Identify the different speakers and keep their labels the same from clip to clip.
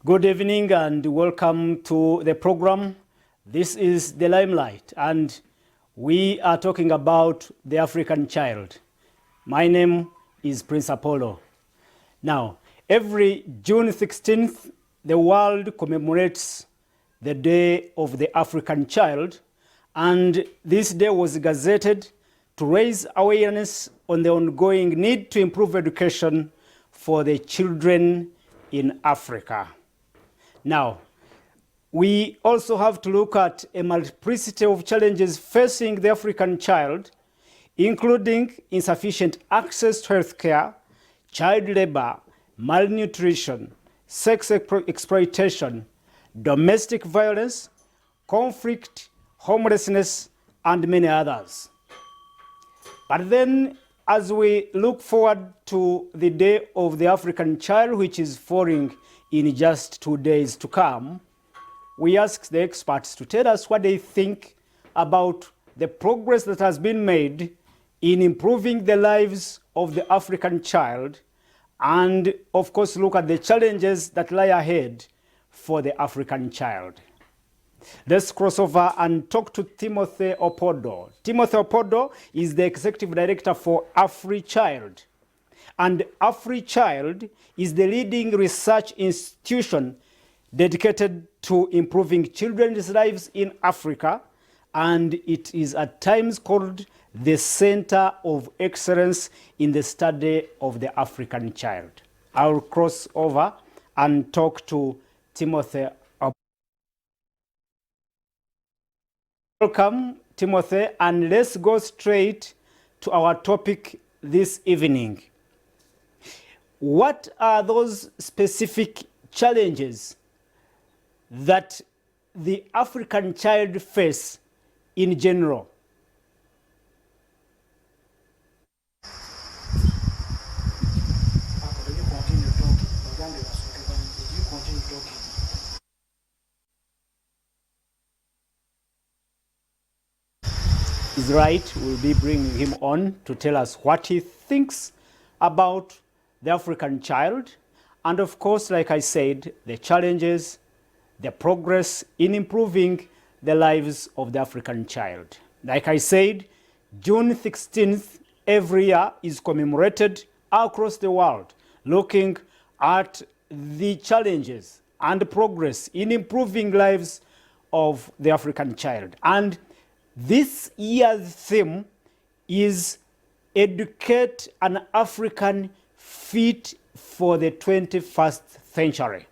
Speaker 1: Good evening and welcome to the program. This is the Limelight and we are talking about the African child. My name is Prince Apollo. Now, every June 16th, the world commemorates the Day of the African Child, and this day was gazetted to raise awareness on the ongoing need to improve education for the children in Africa. Now, we also have to look at a multiplicity of challenges facing the African child, including insufficient access to healthcare, child labor, malnutrition, sex exploitation, domestic violence, conflict, homelessness, and many others. But then, as we look forward to the Day of the African Child, which is falling in just 2 days to come, we ask the experts to tell us what they think about the progress that has been made in improving the lives of the African child, and of course look at the challenges that lie ahead for the African child. Let's cross over and talk to Timothy Opodo. Timothy Opodo is the Executive Director for AfriChild. And AfriChild is the leading research institution dedicated to improving children's lives in Africa, and it is at times called the Center of Excellence in the Study of the African Child. I'll cross over and talk to Timothy. Welcome, Timothy, and let's go straight to our topic this evening. What are those specific challenges that the African child face in general? Is right, we'll be bringing him on to tell us what he thinks about the African child, and of course, like I said, the challenges, the progress in improving the lives of the African child. Like I said, June 16th every year is commemorated across the world, looking at the challenges and the progress in improving lives of the African child. And this year's theme is Educate an African Fit for the 21st Century.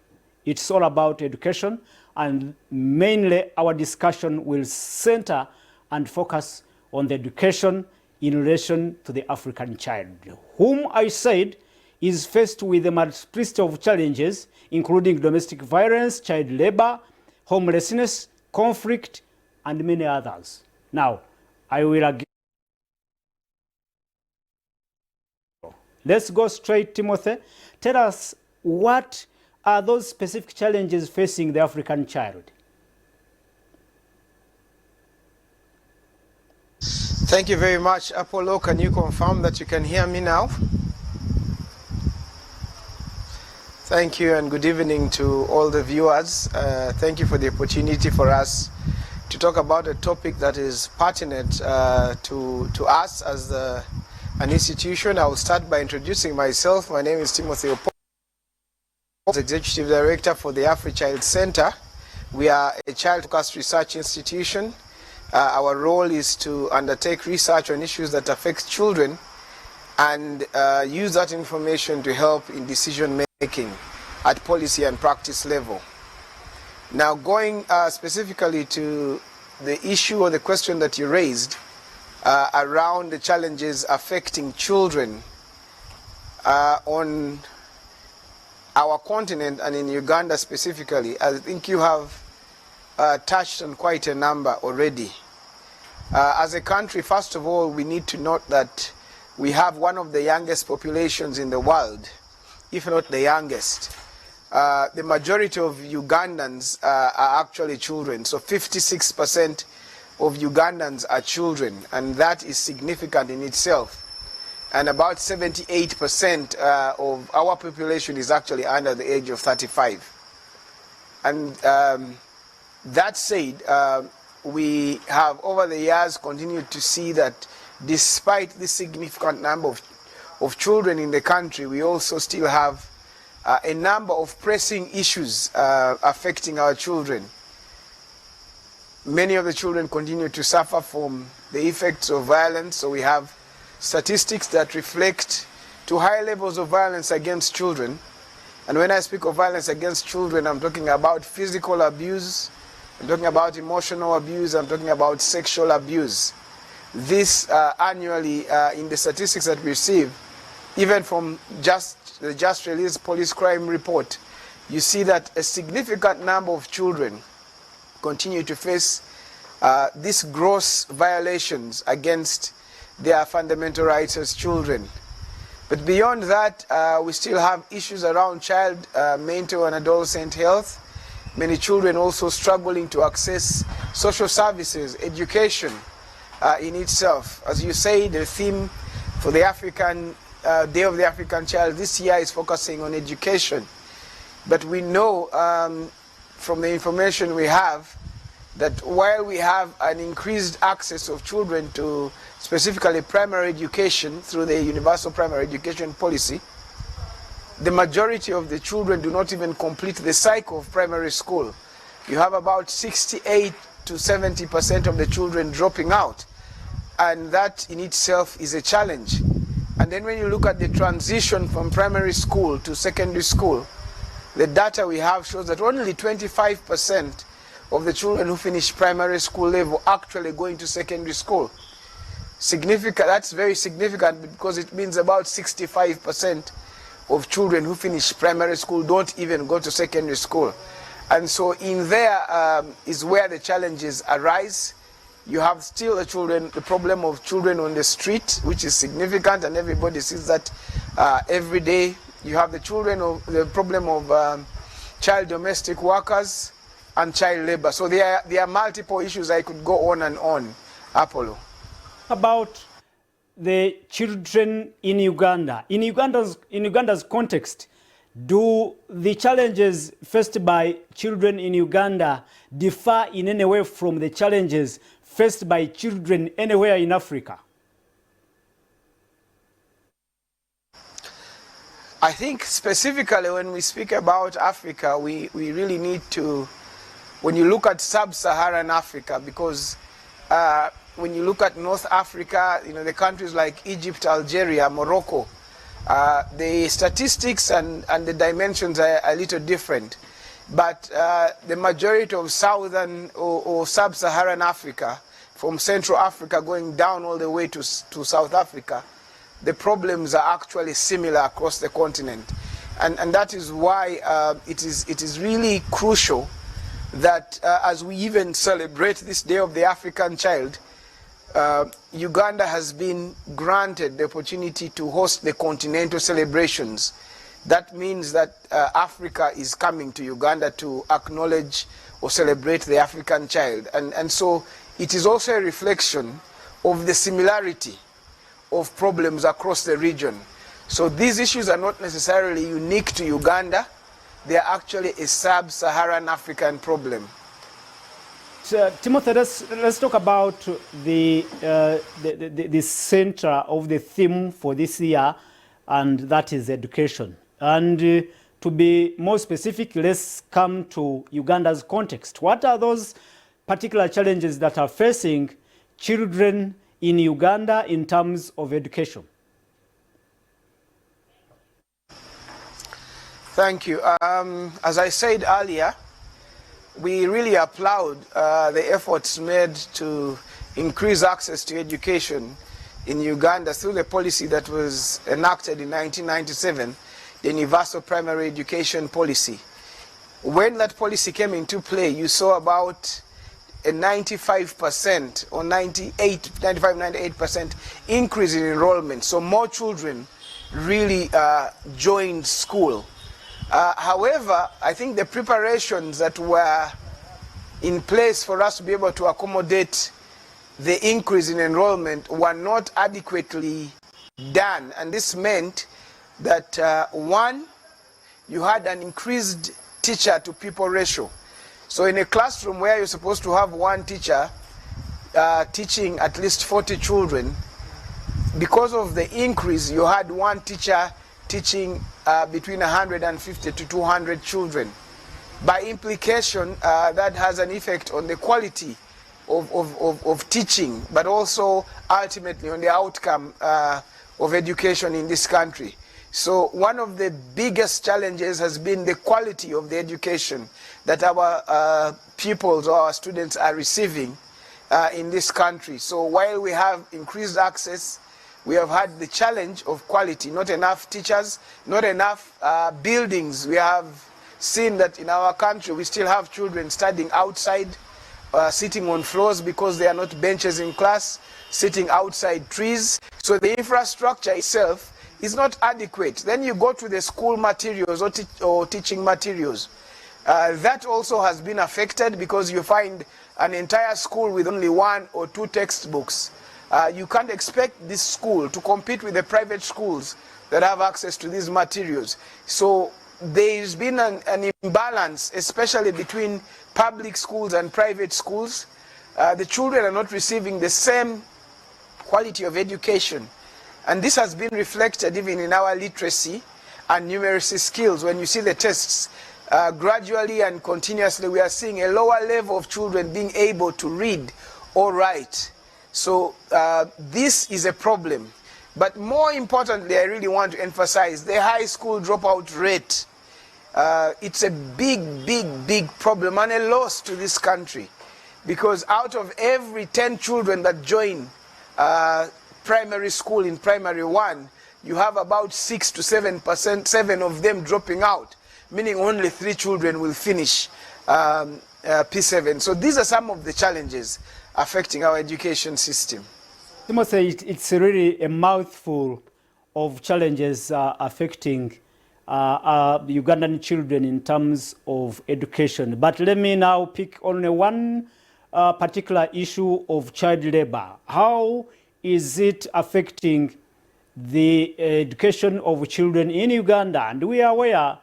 Speaker 1: It's all about education, and mainly our discussion will center and focus on the education in relation to the African child, whom I said is faced with a multiplicity of challenges, including domestic violence, child labor, homelessness, conflict, and many others. Now, I will again. Let's go straight, Timothy. Tell us, what are those specific challenges facing the African child?
Speaker 2: Thank you very much, Apollo. Can you confirm that you can hear me now? Thank you, and good evening to all the viewers. Thank you for the opportunity for us to talk about a topic that is pertinent to us as an institution. I will start by introducing myself. My name is Timothy Opodo, Executive Director for the AfriChild Center. We are a child-focused research institution. Our role is to undertake research on issues that affect children and use that information to help in decision making at policy and practice level. Now, going specifically to the issue or the question that you raised around the challenges affecting children on our continent and in Uganda specifically, I think you have touched on quite a number already. As a country, first of all, we need to note that we have one of the youngest populations in the world, if not the youngest. The majority of Ugandans are actually children, so 56% of Ugandans are children, and that is significant in itself. And about 78% of our population is actually under the age of 35. And that said, we have over the years continued to see that despite this significant number of children in the country, we also still have a number of pressing issues affecting our children. Many of the children continue to suffer from the effects of violence, so we have statistics that reflect to high levels of violence against children. And when I speak of violence against children, I'm talking about physical abuse, I'm talking about emotional abuse, I'm talking about sexual abuse. This annually in the statistics that we receive, even from the just released police crime report, you see that a significant number of children continue to face these gross violations against their fundamental rights as children. But beyond that, we still have issues around child mental and adolescent health. Many children also struggling to access social services, education in itself. As you say, the theme for the African Day of the African Child this year is focusing on education. But we know from the information we have that while we have an increased access of children to specifically primary education through the Universal Primary Education Policy, the majority of the children do not even complete the cycle of primary school. You have about 68 to 70% of the children dropping out, and that in itself is a challenge. And then when you look at the transition from primary school to secondary school, the data we have shows that only 25% of the children who finish primary school level actually going to secondary school. Significant, that's very significant because it means about 65% of children who finish primary school don't even go to secondary school. And so in there is where the challenges arise. You have still the problem of children on the street, which is significant, and everybody sees that every day. You have the problem of child domestic workers and child labor. So there are multiple issues. I could go on and on. Apollo.
Speaker 1: About the children in Uganda. In Uganda's context, do the challenges faced by children in Uganda differ in any way from the challenges faced by children anywhere in Africa?
Speaker 2: I think specifically when we speak about Africa, we really need to, when you look at sub-Saharan Africa, because when you look at North Africa, the countries like Egypt, Algeria, Morocco, the statistics and the dimensions are a little different. But the majority of southern or sub-Saharan Africa, from Central Africa going down all the way to South Africa, the problems are actually similar across the continent. And that is why it is really crucial that as we even celebrate this Day of the African Child, Uganda has been granted the opportunity to host the continental celebrations. That means that Africa is coming to Uganda to acknowledge or celebrate the African child. And so it is also a reflection of the similarity of problems across the region. So these issues are not necessarily unique to Uganda. They are actually a sub-Saharan African problem.
Speaker 1: So, Timothy, let's talk about the center of the theme for this year, and that is education. And to be more specific, let's come to Uganda's context. What are those particular challenges that are facing children in Uganda in terms of education?
Speaker 2: Thank you. As I said earlier, we really applaud the efforts made to increase access to education in Uganda through the policy that was enacted in 1997, the Universal Primary Education Policy. When that policy came into play, you saw about a 95% or 98% increase in enrollment. So more children really joined school. However, I think the preparations that were in place for us to be able to accommodate the increase in enrollment were not adequately done. And this meant that, one, you had an increased teacher to people ratio. So in a classroom where you're supposed to have one teacher teaching at least 40 children, because of the increase, you had one teacher teaching between 150 to 200 children. By implication, that has an effect on the quality of teaching, but also ultimately on the outcome of education in this country. So one of the biggest challenges has been the quality of the education that our pupils or our students are receiving in this country. So while we have increased access, we have had the challenge of quality, not enough teachers, not enough buildings. We have seen that in our country we still have children studying outside, sitting on floors because there are not benches in class, sitting outside trees. So the infrastructure itself is not adequate. Then you go to the school materials or teaching materials. That also has been affected because you find an entire school with only 1 or 2 textbooks. You can't expect this school to compete with the private schools that have access to these materials. So there's been an imbalance, especially between public schools and private schools. The children are not receiving the same quality of education. And this has been reflected even in our literacy and numeracy skills. When you see the tests, gradually and continuously we are seeing a lower level of children being able to read or write. So this is a problem. But more importantly, I really want to emphasize the high school dropout rate. It's a big problem and a loss to this country, because out of every 10 children that join primary school in primary 1, you have about 6 to 7%, 7 of them dropping out, meaning only 3 children will finish P7. So these are some of the challenges affecting our education system.
Speaker 1: Timothy, it's really a mouthful of challenges affecting Ugandan children in terms of education. But let me now pick on one particular issue of child labor. How is it affecting the education of children in Uganda? And we are aware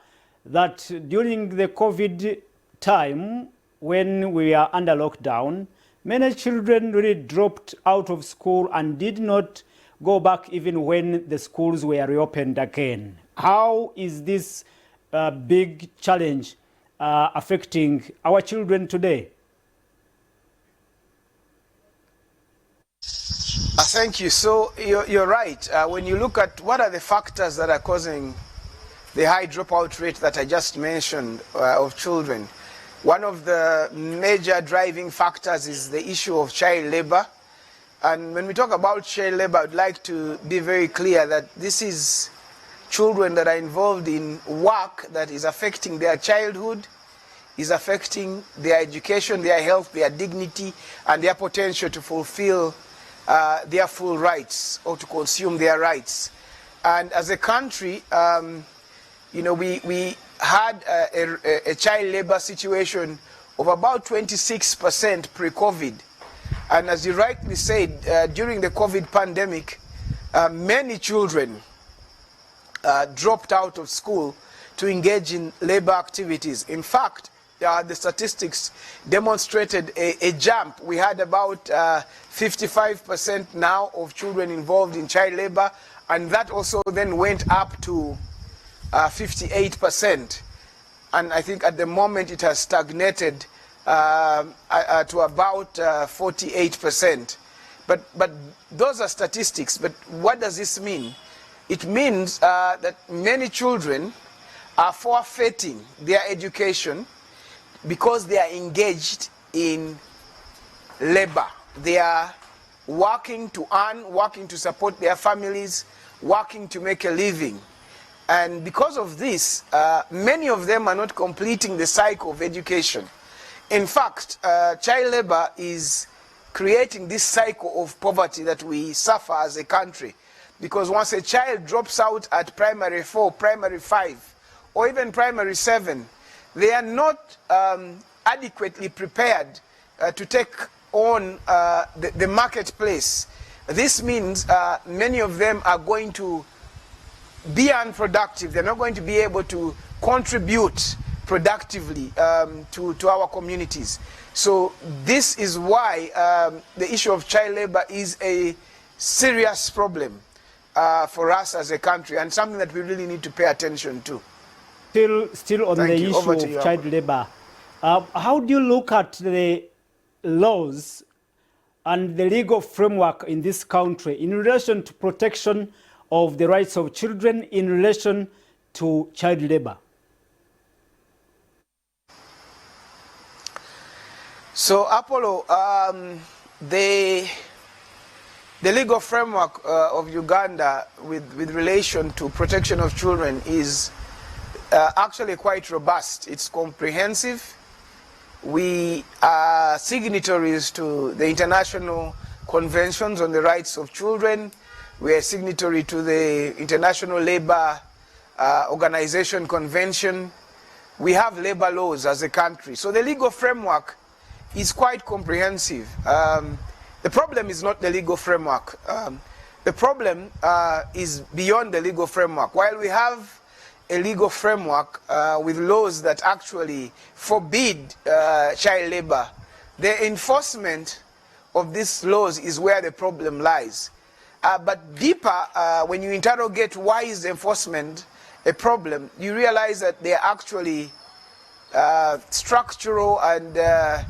Speaker 1: that during the COVID time, when we are under lockdown, many children really dropped out of school and did not go back even when the schools were reopened again. How is this big challenge affecting our children today?
Speaker 2: Thank you. So you're right. When you look at what are the factors that are causing the high dropout rate that I just mentioned of children, one of the major driving factors is the issue of child labor. And when we talk about child labor, I'd like to be very clear that this is children that are involved in work that is affecting their childhood, is affecting their education, their health, their dignity, and their potential to fulfill their full rights or to consume their rights. And as a country, we had a child labor situation of about 26% pre-COVID. And as you rightly said, during the COVID pandemic, many children dropped out of school to engage in labor activities. In fact, the statistics demonstrated a jump. We had about 55% now of children involved in child labor, and that also then went up to 58%. And I think at the moment it has stagnated to about 48%. But those are statistics. But what does this mean? It means that many children are forfeiting their education because they are engaged in labor. They are working to earn, working to support their families, working to make a living. And because of this, many of them are not completing the cycle of education. In fact, child labor is creating this cycle of poverty that we suffer as a country. Because once a child drops out at primary 4, primary 5, or even primary 7, they are not adequately prepared to take on the marketplace. This means many of them are going to be unproductive. They're not going to be able to contribute productively to our communities. So this is why the issue of child labor is a serious problem for us as a country, and something that we really need to pay attention to.
Speaker 1: Still on the issue of child labor, how do you look at the laws and the legal framework in this country in relation to protection of the rights of children in relation to child labor?
Speaker 2: So, Apollo, the legal framework of Uganda with relation to protection of children is actually quite robust. It's comprehensive. We are signatories to the international conventions on the rights of children. We are signatory to the International Labour Organization Convention. We have labor laws as a country. So the legal framework is quite comprehensive. The problem is not the legal framework. The problem is beyond the legal framework. While we have a legal framework with laws that actually forbid child labor, the enforcement of these laws is where the problem lies. But deeper, when you interrogate why is the enforcement a problem, you realize that they are actually structural and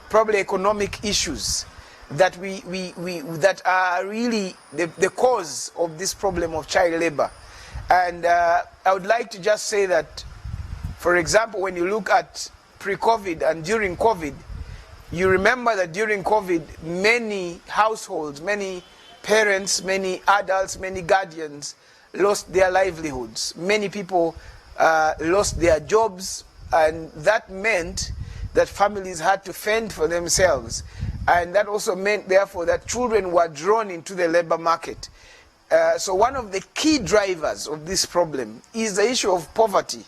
Speaker 2: probably economic issues that that are really the cause of this problem of child labor. And I would like to just say that, for example, when you look at pre-COVID and during COVID, you remember that during COVID, many households, many parents, many adults, many guardians lost their livelihoods. Many people lost their jobs, and that meant that families had to fend for themselves. And that also meant, therefore, that children were drawn into the labor market. So one of the key drivers of this problem is the issue of poverty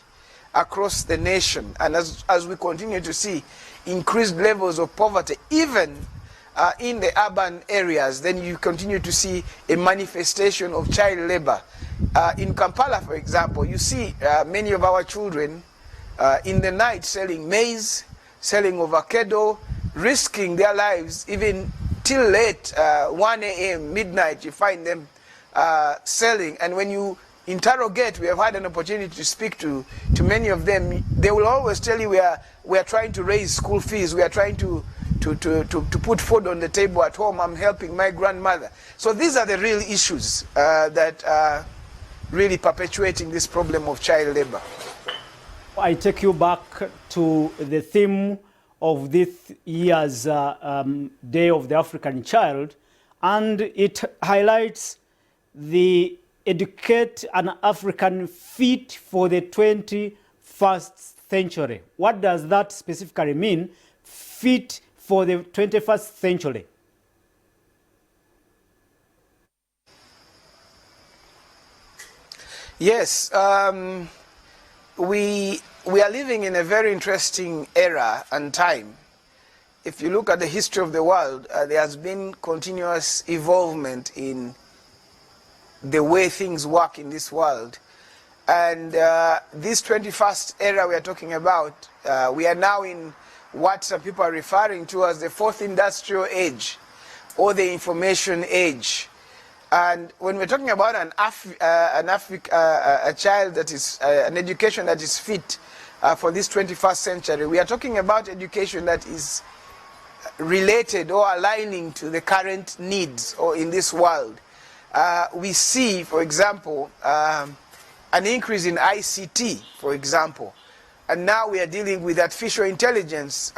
Speaker 2: across the nation. And as we continue to see increased levels of poverty, even in the urban areas, then you continue to see a manifestation of child labor. In Kampala, for example, you see many of our children in the night selling maize, selling avocado, risking their lives even till late, 1 a.m., midnight, you find them selling. And when you interrogate, we have had an opportunity to speak to many of them, they will always tell you we are trying to raise school fees, we are trying to put food on the table at home, I'm helping my grandmother. So these are the real issues that are really perpetuating this problem of child labor.
Speaker 1: I take you back to the theme of this year's Day of the African Child, and it highlights the educate an African fit for the 21st century. What does that specifically mean, fit for the 21st century?
Speaker 2: Yes, we are living in a very interesting era and time. If you look at the history of the world, there has been continuous evolvement in the way things work in this world. And this 21st era we are talking about, we are now in what some people are referring to as the fourth industrial age or the information age. And when we're talking about a child that is, an education that is fit for this 21st century, we are talking about education that is related or aligning to the current needs or in this world. We see, for example, an increase in ICT, for example. And now we are dealing with artificial intelligence.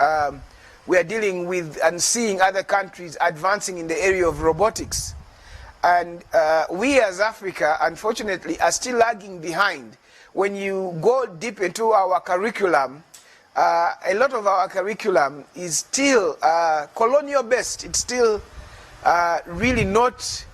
Speaker 2: We are dealing with and seeing other countries advancing in the area of robotics. And we as Africa, unfortunately, are still lagging behind. When you go deep into our curriculum, a lot of our curriculum is still colonial based. It's still really not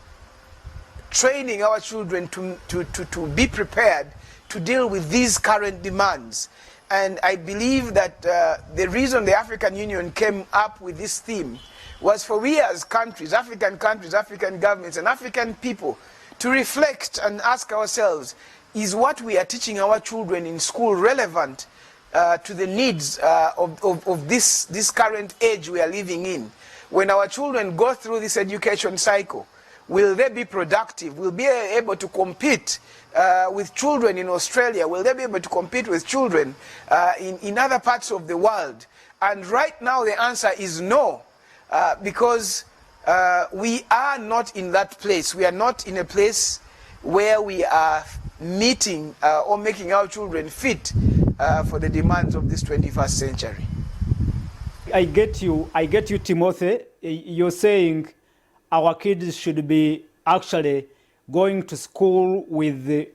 Speaker 2: training our children to be prepared to deal with these current demands. And I believe that the reason the African Union came up with this theme was for we as countries, African governments and African people to reflect and ask ourselves, is what we are teaching our children in school relevant to the needs of this current age we are living in? When our children go through this education cycle, will they be productive? Will they be able to compete with children in Australia? Will they be able to compete with children in other parts of the world? And right now the answer is no, because we are not in that place. We are not in a place where we are meeting or making our children fit for the demands of this 21st century.
Speaker 1: I get you, Timothy. You're saying our kids should be actually going to school with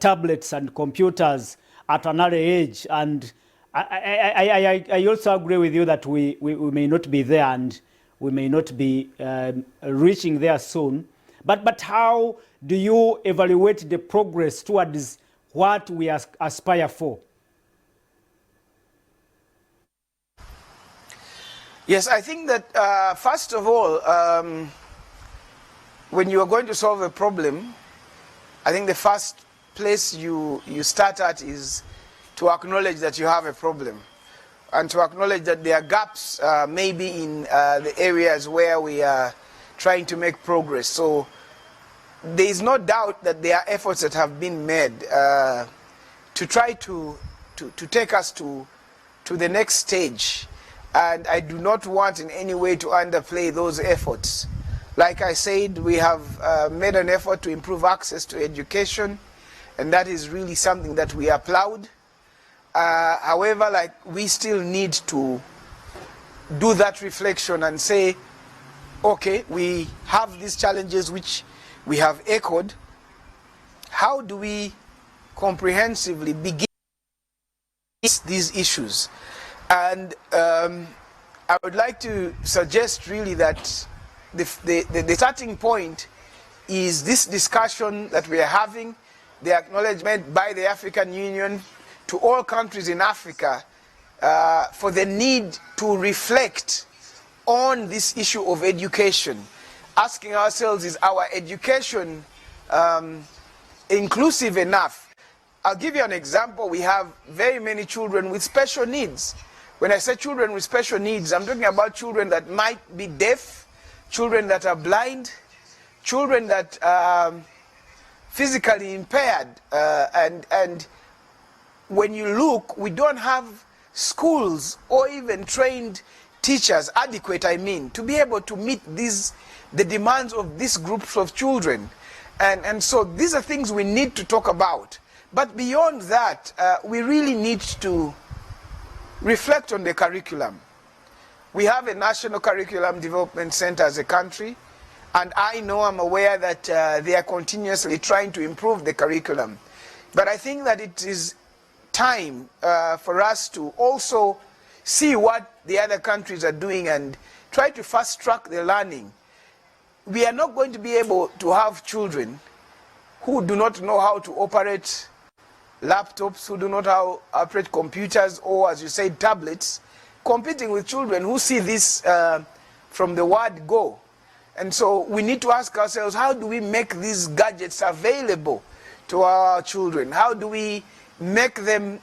Speaker 1: tablets and computers at an early age. And I also agree with you that we may not be there, and we may not be reaching there soon. But how do you evaluate the progress towards what we aspire for?
Speaker 2: Yes, I think that first of all, when you are going to solve a problem, I think the first place you start at is to acknowledge that you have a problem, and to acknowledge that there are gaps maybe in the areas where we are trying to make progress. So there is no doubt that there are efforts that have been made to try to take us to the next stage. And I do not want in any way to underplay those efforts. Like I said, we have made an effort to improve access to education, and that is really something that we applaud. However, we still need to do that reflection and say, okay, we have these challenges which we have echoed. How do we comprehensively begin these issues? And I would like to suggest really that the starting point is this discussion that we are having, the acknowledgement by the African Union to all countries in Africa for the need to reflect on this issue of education. Asking ourselves, is our education inclusive enough? I'll give you an example. We have very many children with special needs. When I say children with special needs, I'm talking about children that might be deaf, children that are blind, children that are physically impaired. And when you look, we don't have schools or even trained teachers, adequate I mean, to be able to meet the demands of these groups of children. And so these are things we need to talk about. But beyond that, we really need to reflect on the curriculum. We have a National Curriculum Development Center as a country, and I'm aware that they are continuously trying to improve the curriculum. But I think that it is time for us to also see what the other countries are doing and try to fast track the learning. We are not going to be able to have children who do not know how to operate laptops, who do not know how to operate computers, or, as you say, tablets, competing with children who see this from the word go. And so we need to ask ourselves, how do we make these gadgets available to our children? How do we make them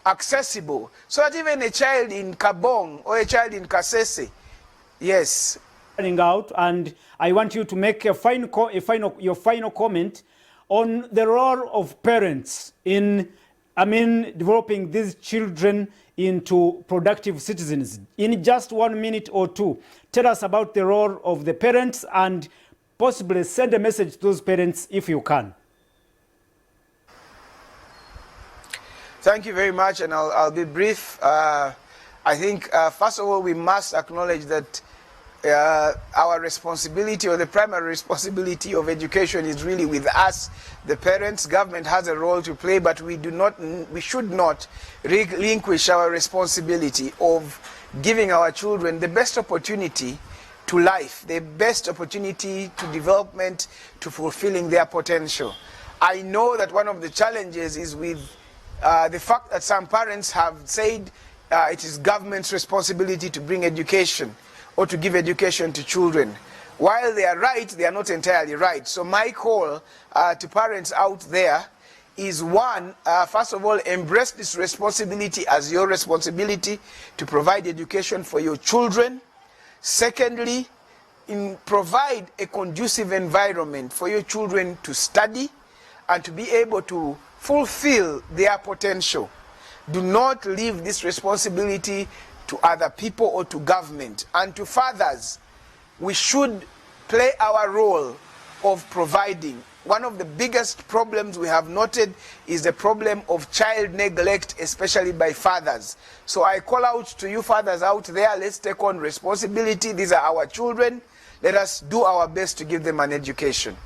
Speaker 2: accessible so that even a child in Kabong or a child in Kasese, yes.
Speaker 1: Out, and I want you to make your final comment on the role of parents in, developing these children into productive citizens. In just 1 minute or two, tell us about the role of the parents and possibly send a message to those parents if you can.
Speaker 2: Thank you very much, and I'll be brief. I think, first of all, we must acknowledge that our responsibility, or the primary responsibility of education, is really with us, the parents. Government has a role to play, but we should not relinquish our responsibility of giving our children the best opportunity to life, the best opportunity to development, to fulfilling their potential. I know that one of the challenges is with the fact that some parents have said it is government's responsibility to bring education or to give education to children. while they are right, they are not entirely right. So my call to parents out there is one, first of all, embrace this responsibility as your responsibility to provide education for your children. Secondly, provide a conducive environment for your children to study and to be able to fulfill their potential. Do not leave this responsibility to other people or to government. And to fathers, we should play our role of providing. One of the biggest problems we have noted is the problem of child neglect, especially by fathers. So I call out to you fathers out there, let's take on responsibility. These are our children. Let us do our best to give them an education.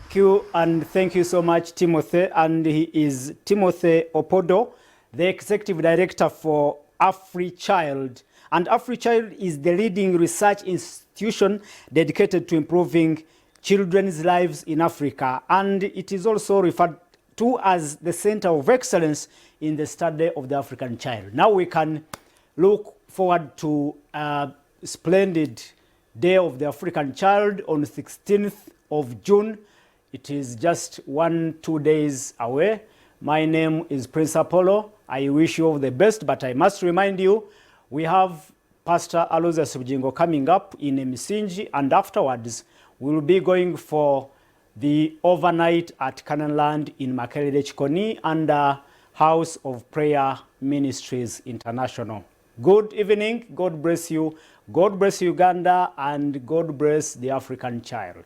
Speaker 1: Thank you, and thank you so much, Timothy. And he is Timothy Opodo, the Executive Director for AfriChild. And AfriChild is the leading research institution dedicated to improving children's lives in Africa. And it is also referred to as the Center of Excellence in the study of the African child. Now we can look forward to a splendid Day of the African Child on 16th of June. It is just 1-2 days away. My name is Prince Apollo. I wish you all the best, but I must remind you, we have Pastor Aloza Subjingo coming up in Misinji, and afterwards we'll be going for the overnight at Canaan Land in Makerere Chikoni under House of Prayer Ministries International. Good evening. God bless you. God bless Uganda, and God bless the African child.